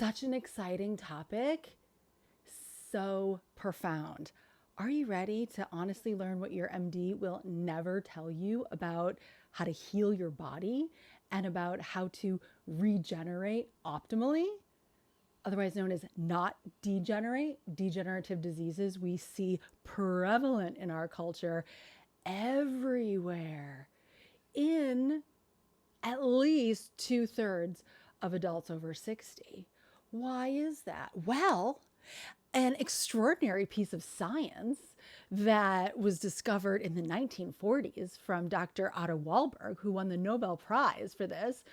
Such an exciting topic, so profound. Are you ready to honestly learn what your MD will never tell you about how to heal your body and about how to regenerate optimally? Otherwise known as not degenerate, degenerative diseases we see prevalent in our culture everywhere in at least 2/3 of adults over 60. Why is that? Well, an extraordinary piece of science that was discovered in the 1940s from Dr. Otto Warburg, who won the Nobel Prize for this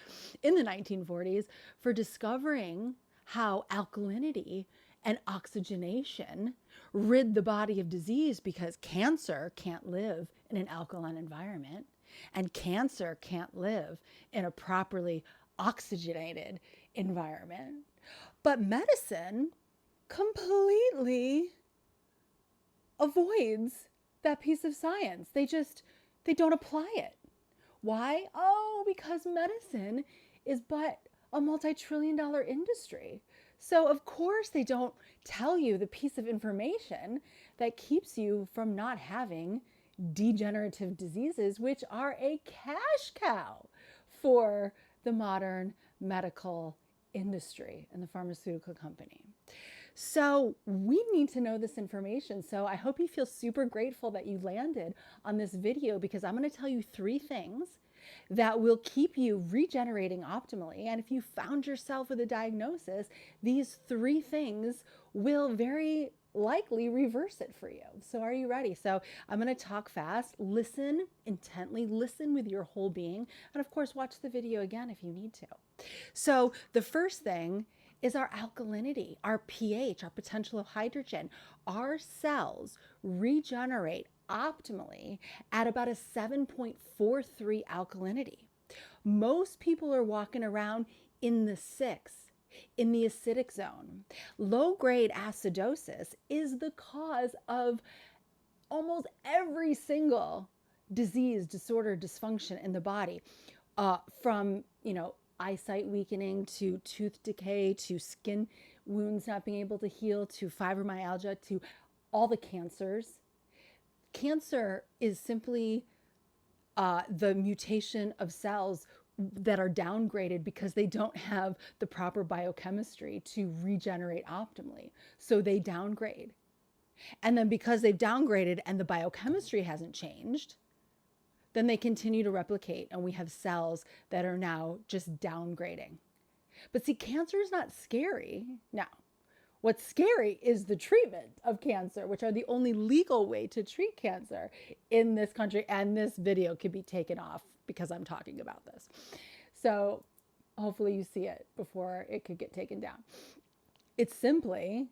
in the 1940s, for discovering how alkalinity and oxygenation rid the body of disease, because cancer can't live in an alkaline environment and cancer can't live in a properly oxygenated environment. But medicine completely avoids that piece of science. They don't apply it. Why? Oh, because medicine is but a multi-trillion-dollar industry. So of course they don't tell you the piece of information that keeps you from not having degenerative diseases, which are a cash cow for the modern medical industry and the pharmaceutical company. So we need to know this information. So I hope you feel super grateful that you landed on this video, because I'm going to tell you 3 things that will keep you regenerating optimally. And if you found yourself with a diagnosis, these 3 things will very likely reverse it for you. So are you ready? So I'm going to talk fast, listen intently, listen with your whole being, and of course watch the video again if you need to. So the first thing is our alkalinity, our pH, our potential of hydrogen. Our cells regenerate optimally at about a 7.43 alkalinity. Most people are walking around in the 6, in the acidic zone. Low-grade acidosis is the cause of almost every single disease, disorder, dysfunction in the body, from, eyesight weakening to tooth decay to skin wounds not being able to heal to fibromyalgia to all the cancers. Cancer is simply the mutation of cells that are downgraded because they don't have the proper biochemistry to regenerate optimally. So they downgrade. And then because they've downgraded and the biochemistry hasn't changed, then they continue to replicate, and we have cells that are now just downgrading. But see, cancer is not scary. Now, what's scary is the treatment of cancer, which are the only legal way to treat cancer in this country. And this video could be taken off because I'm talking about this. So hopefully you see it before it could get taken down. It's simply,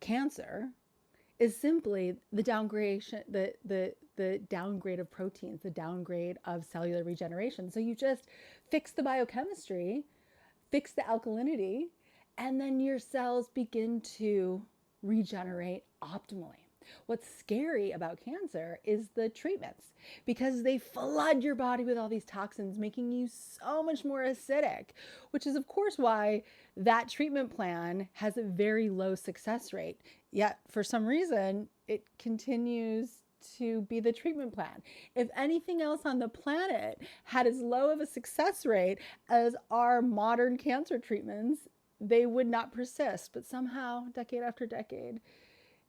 cancer is simply the downgradation, the downgrade of proteins, the downgrade of cellular regeneration. So you just fix the biochemistry, fix the alkalinity, and then your cells begin to regenerate optimally. What's scary about cancer is the treatments, because they flood your body with all these toxins, making you so much more acidic, which is of course why that treatment plan has a very low success rate. Yet for some reason, it continues to be the treatment plan. If anything else on the planet had as low of a success rate as our modern cancer treatments, they would not persist. But somehow, decade after decade,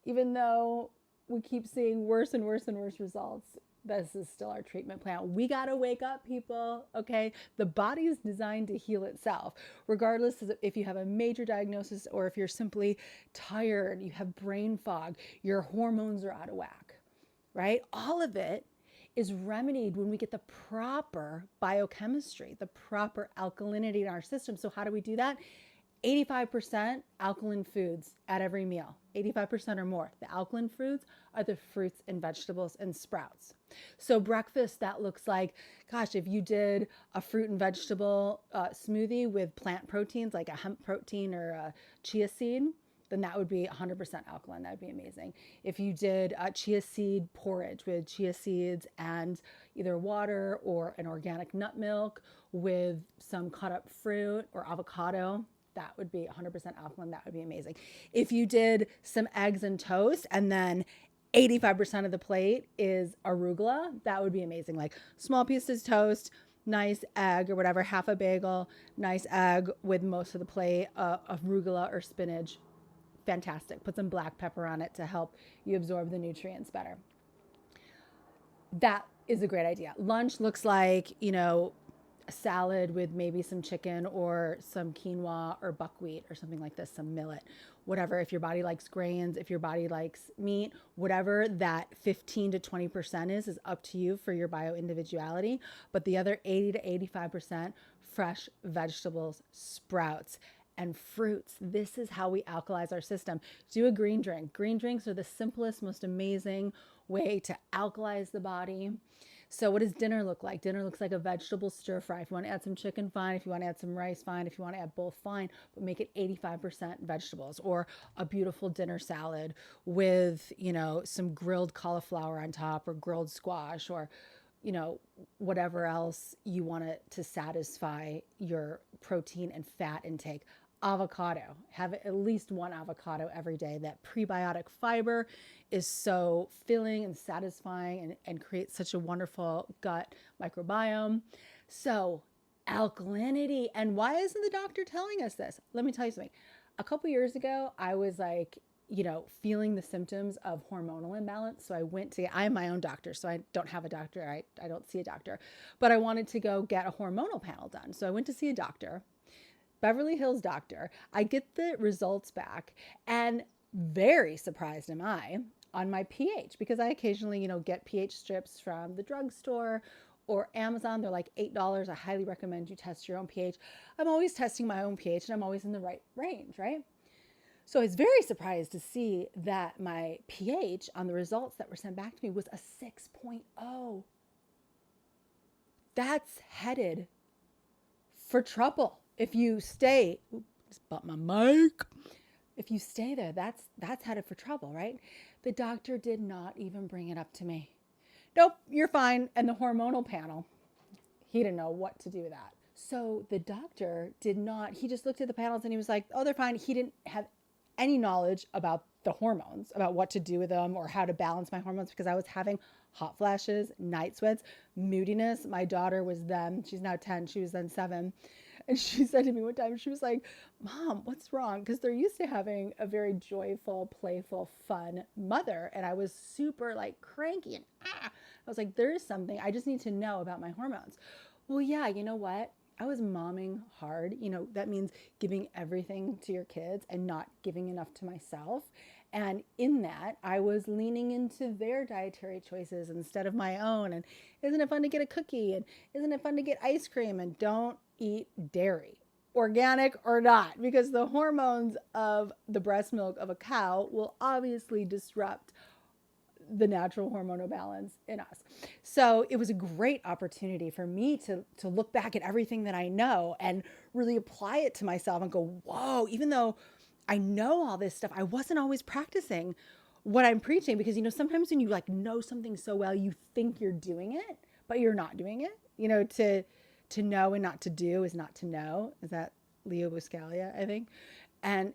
even though we keep seeing worse and worse and worse results, this is still our treatment plan. We got to wake up, people, okay? The body is designed to heal itself, regardless of if you have a major diagnosis or if you're simply tired, you have brain fog, your hormones are out of whack, right? All of it is remedied when we get the proper biochemistry, the proper alkalinity in our system. So how do we do that? 85% alkaline foods at every meal, 85% or more. The alkaline foods are the fruits and vegetables and sprouts. So breakfast, that looks like, gosh, if you did a fruit and vegetable smoothie with plant proteins, like a hemp protein or a chia seed, then that would be 100% alkaline. That would be amazing. If you did a chia seed porridge with chia seeds and either water or an organic nut milk with some cut up fruit or avocado, that would be 100% alkaline. That would be amazing. If you did some eggs and toast and then 85% of the plate is arugula, that would be amazing. Like small pieces of toast, nice egg or whatever, half a bagel, nice egg with most of the plate of arugula or spinach. Fantastic. Put some black pepper on it to help you absorb the nutrients better. That is a great idea. Lunch looks like, a salad with maybe some chicken or some quinoa or buckwheat or something like this, some millet, whatever. If your body likes grains, if your body likes meat, whatever that 15 to 20% is up to you for your bio individuality. But the other 80 to 85%, fresh vegetables, sprouts, and fruits. This is how we alkalize our system. Do a green drink. Green drinks are the simplest, most amazing way to alkalize the body. So what does dinner look like? Dinner looks like a vegetable stir fry. If you want to add some chicken, fine. If you want to add some rice, fine. If you want to add both, fine. But make it 85% vegetables, or a beautiful dinner salad with, some grilled cauliflower on top, or grilled squash, or, whatever else you want to satisfy your protein and fat intake. Avocado. Have at least one avocado every day. That prebiotic fiber is so filling and satisfying and creates such a wonderful gut microbiome. So alkalinity. And why isn't the doctor telling us this? Let me tell you something. A couple years ago, I was like, feeling the symptoms of hormonal imbalance. So I went to, I am my own doctor. So I don't have a doctor. I don't see a doctor, but I wanted to go get a hormonal panel done. So I went to see a doctor, Beverly Hills doctor. I get the results back, and very surprised am I on my pH, because I occasionally, get pH strips from the drugstore or Amazon. They're like $8. I highly recommend you test your own pH. I'm always testing my own pH, and I'm always in the right range, right? So I was very surprised to see that my pH on the results that were sent back to me was a 6.0. That's headed for trouble. If you stay, just bump my mic. If you stay there, that's headed for trouble, right? The doctor did not even bring it up to me. Nope, you're fine. And the hormonal panel, he didn't know what to do with that. So the doctor did not, he just looked at the panels and he was like, oh, they're fine. He didn't have any knowledge about the hormones, about what to do with them or how to balance my hormones, because I was having hot flashes, night sweats, moodiness. My daughter was then, she's now 10, she was then 7. And she said to me one time, she was like, Mom, what's wrong? Because they're used to having a very joyful, playful, fun mother. And I was super like cranky and I was like, there is something I just need to know about my hormones. Well, yeah, you know what? I was momming hard. That means giving everything to your kids and not giving enough to myself. And in that, I was leaning into their dietary choices instead of my own. And isn't it fun to get a cookie? And isn't it fun to get ice cream? And don't eat dairy, organic or not, because the hormones of the breast milk of a cow will obviously disrupt the natural hormonal balance in us. So it was a great opportunity for me to look back at everything that I know and really apply it to myself and go, whoa, even though I know all this stuff, I wasn't always practicing what I'm preaching, because, sometimes when you know something so well, you think you're doing it, but you're not doing it. To know and not to do is not to know. Is that Leo Buscaglia, I think? And,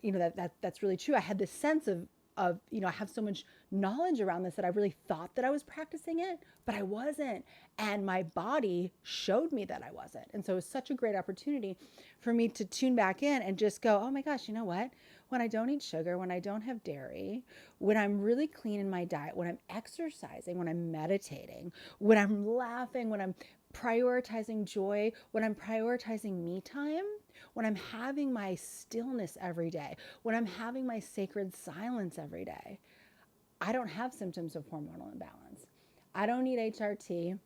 that's really true. I had this sense of, I have so much knowledge around this that I really thought that I was practicing it, but I wasn't. And my body showed me that I wasn't. And so it was such a great opportunity for me to tune back in and just go, oh my gosh, you know what? When I don't eat sugar, when I don't have dairy, when I'm really clean in my diet, when I'm exercising, when I'm meditating, when I'm laughing, when I'm prioritizing joy, when I'm prioritizing me time, when I'm having my stillness every day, when I'm having my sacred silence every day, I don't have symptoms of hormonal imbalance. I don't need HRT.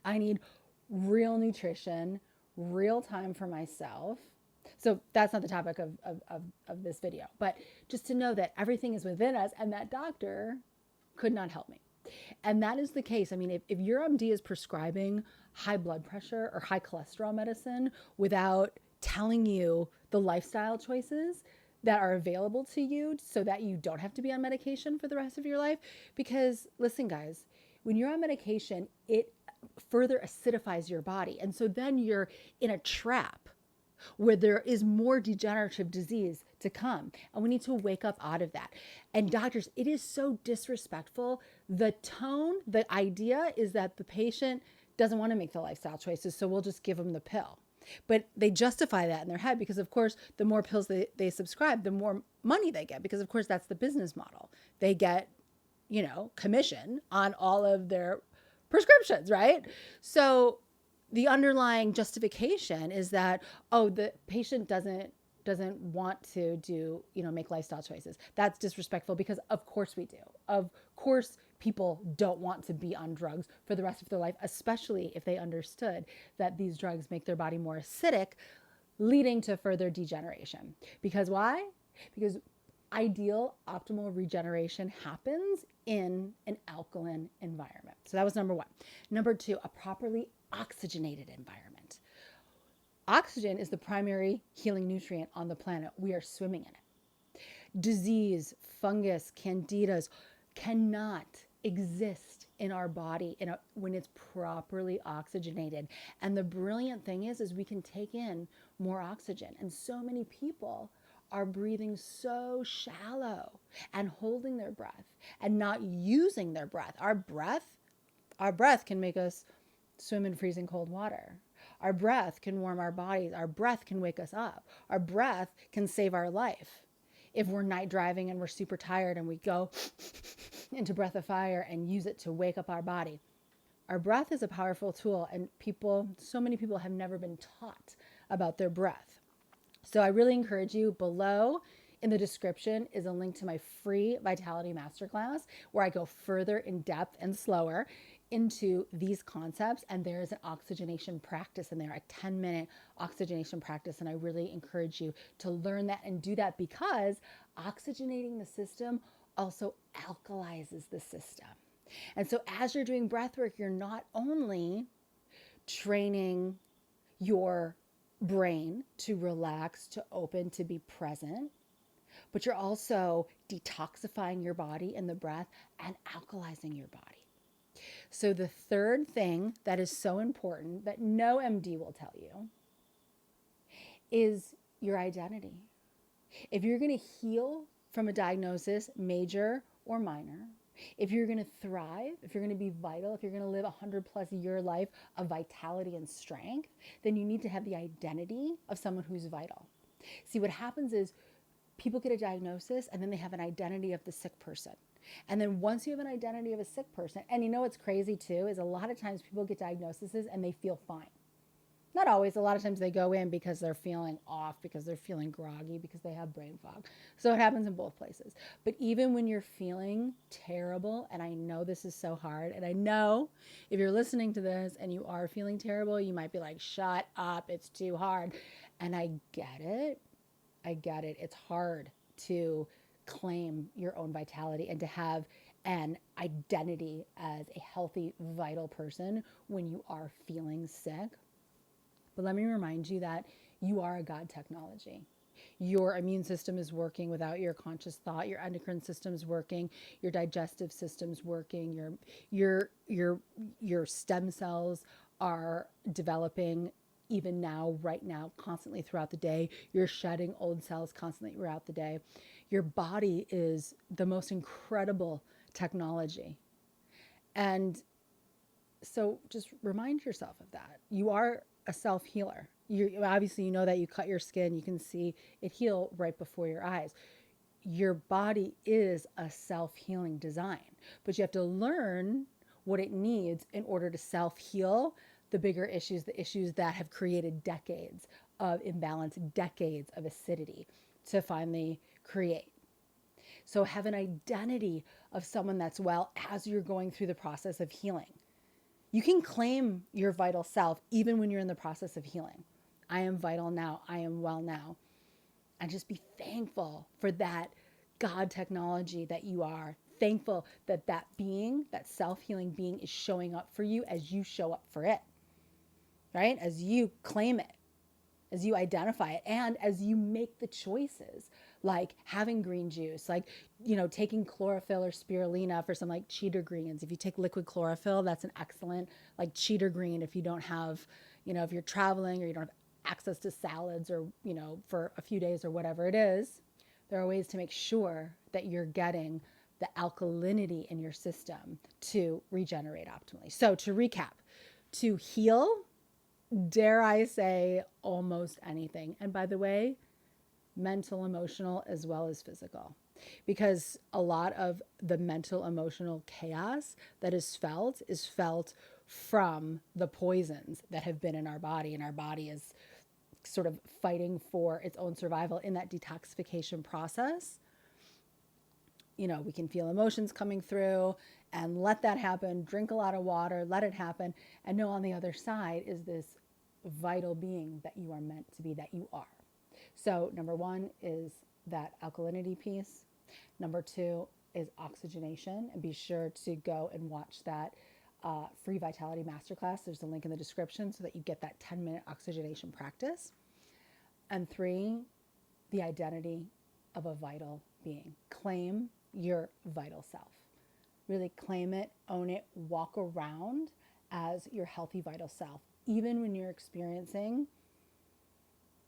I need real nutrition, real time for myself. So that's not the topic of this video, but just to know that everything is within us, and that doctor could not help me. And that is the case. I mean, if your MD is prescribing high blood pressure or high cholesterol medicine without telling you the lifestyle choices that are available to you so that you don't have to be on medication for the rest of your life, because listen, guys, when you're on medication, it further acidifies your body. And so then you're in a trap where there is more degenerative disease to come. And we need to wake up out of that. And doctors, it is so disrespectful. The tone, the idea is that the patient doesn't want to make the lifestyle choices, so we'll just give them the pill. But they justify that in their head because, of course, the more pills they subscribe, the more money they get, because, of course, that's the business model. They get, commission on all of their prescriptions, right? So the underlying justification is that, oh, the patient doesn't want to do, make lifestyle choices. That's disrespectful because of course we do. Of course people don't want to be on drugs for the rest of their life, especially if they understood that these drugs make their body more acidic, leading to further degeneration. Because why? Because ideal optimal regeneration happens in an alkaline environment. So that was number one. Number two, a properly oxygenated environment. Oxygen is the primary healing nutrient on the planet. We are swimming in it. Disease, fungus, candidas cannot exist in our body when it's properly oxygenated. And the brilliant thing is we can take in more oxygen. And so many people are breathing so shallow and holding their breath and not using their breath. Our breath can make us swim in freezing cold water. Our breath can warm our bodies. Our breath can wake us up. Our breath can save our life. If we're night driving and we're super tired and we go into breath of fire and use it to wake up our body. Our breath is a powerful tool, and so many people have never been taught about their breath. So I really encourage you, below in the description is a link to my free Vitality Masterclass where I go further in depth and slower into these concepts. And there is an oxygenation practice in there, a 10-minute oxygenation practice. And I really encourage you to learn that and do that, because oxygenating the system also alkalizes the system. And so as you're doing breath work, you're not only training your brain to relax, to open, to be present, but you're also detoxifying your body in the breath and alkalizing your body. So the third thing that is so important that no MD will tell you is your identity. If you're going to heal from a diagnosis, major or minor, if you're going to thrive, if you're going to be vital, if you're going to live 100+ year life of vitality and strength, then you need to have the identity of someone who's vital. See, what happens is people get a diagnosis and then they have an identity of the sick person. And then once you have an identity of a sick person, and what's crazy too, is a lot of times people get diagnoses and they feel fine. Not always. A lot of times they go in because they're feeling off, because they're feeling groggy, because they have brain fog. So it happens in both places. But even when you're feeling terrible, and I know this is so hard, and I know if you're listening to this and you are feeling terrible, you might be like, shut up, it's too hard. And I get it. It's hard to claim your own vitality and to have an identity as a healthy, vital person when you are feeling sick. But let me remind you that you are a God technology. Your immune system is working without your conscious thought. Your endocrine system's working. Your digestive system's working. Your stem cells are developing even now, right now, constantly throughout the day. You're shedding old cells constantly throughout the day. Your body is the most incredible technology. And so just remind yourself of that. You are a self-healer. Obviously, you know that you cut your skin, you can see it heal right before your eyes. Your body is a self-healing design, but you have to learn what it needs in order to self-heal the bigger issues, the issues that have created decades of imbalance, decades of acidity to finally create. So have an identity of someone that's well as you're going through the process of healing. You can claim your vital self even when you're in the process of healing. I am vital now. I am well now. And just be thankful for that God technology that you are. Thankful that that being, that self-healing being, is showing up for you as you show up for it. Right? As you claim it, as you identify it, and as you make the choices, like having green juice, like, taking chlorophyll or spirulina for some like cheater greens. If you take liquid chlorophyll, that's an excellent like cheater green if you don't have, if you're traveling or you don't have access to salads or, for a few days or whatever it is, there are ways to make sure that you're getting the alkalinity in your system to regenerate optimally. So to recap, to heal, dare I say, almost anything. And by the way, mental, emotional, as well as physical. Because a lot of the mental, emotional chaos that is felt from the poisons that have been in our body. And our body is sort of fighting for its own survival in that detoxification process. We can feel emotions coming through and let that happen. Drink a lot of water, let it happen. And know on the other side is this vital being that you are meant to be, that you are. So number one is that alkalinity piece. Number two is oxygenation. And be sure to go and watch that free Vitality Masterclass. There's a link in the description so that you get that 10-minute oxygenation practice. And three, the identity of a vital being. Claim your vital self. Really claim it, own it, walk around as your healthy vital self, even when you're experiencing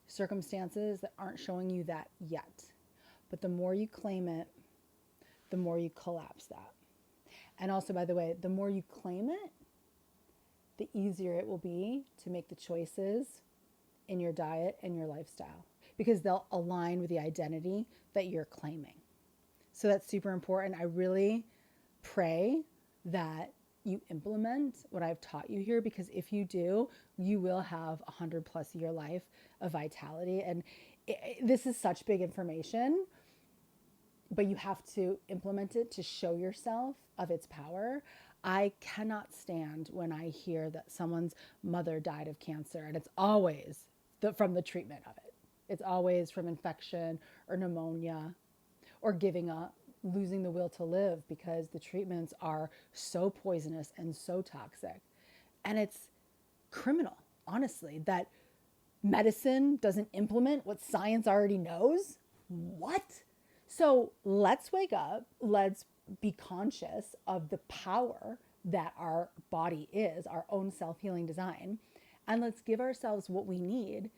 circumstances that aren't showing you that yet. But the more you claim it, the more you collapse that. And also, by the way, the more you claim it, the easier it will be to make the choices in your diet and your lifestyle, because they'll align with the identity that you're claiming. So that's super important. I really pray that you implement what I've taught you here, because if you do, you will have a 100+ year life of vitality. And this is such big information, but you have to implement it to show yourself of its power. I cannot stand when I hear that someone's mother died of cancer, and it's always from the treatment of it. It's always from infection or pneumonia or giving up, losing the will to live, because the treatments are so poisonous and so toxic. And it's criminal, honestly, that medicine doesn't implement what science already knows. What? So let's wake up. Let's be conscious of the power that our body is, our own self-healing design. And let's give ourselves what we need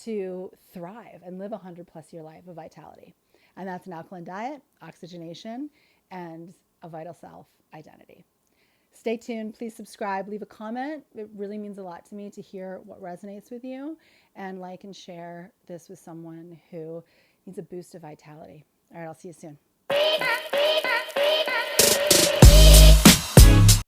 to thrive and live a 100+ year life of vitality. And that's an alkaline diet, oxygenation, and a vital self identity. Stay tuned. Please subscribe. Leave a comment. It really means a lot to me to hear what resonates with you. And like and share this with someone who needs a boost of vitality. All right, I'll see you soon.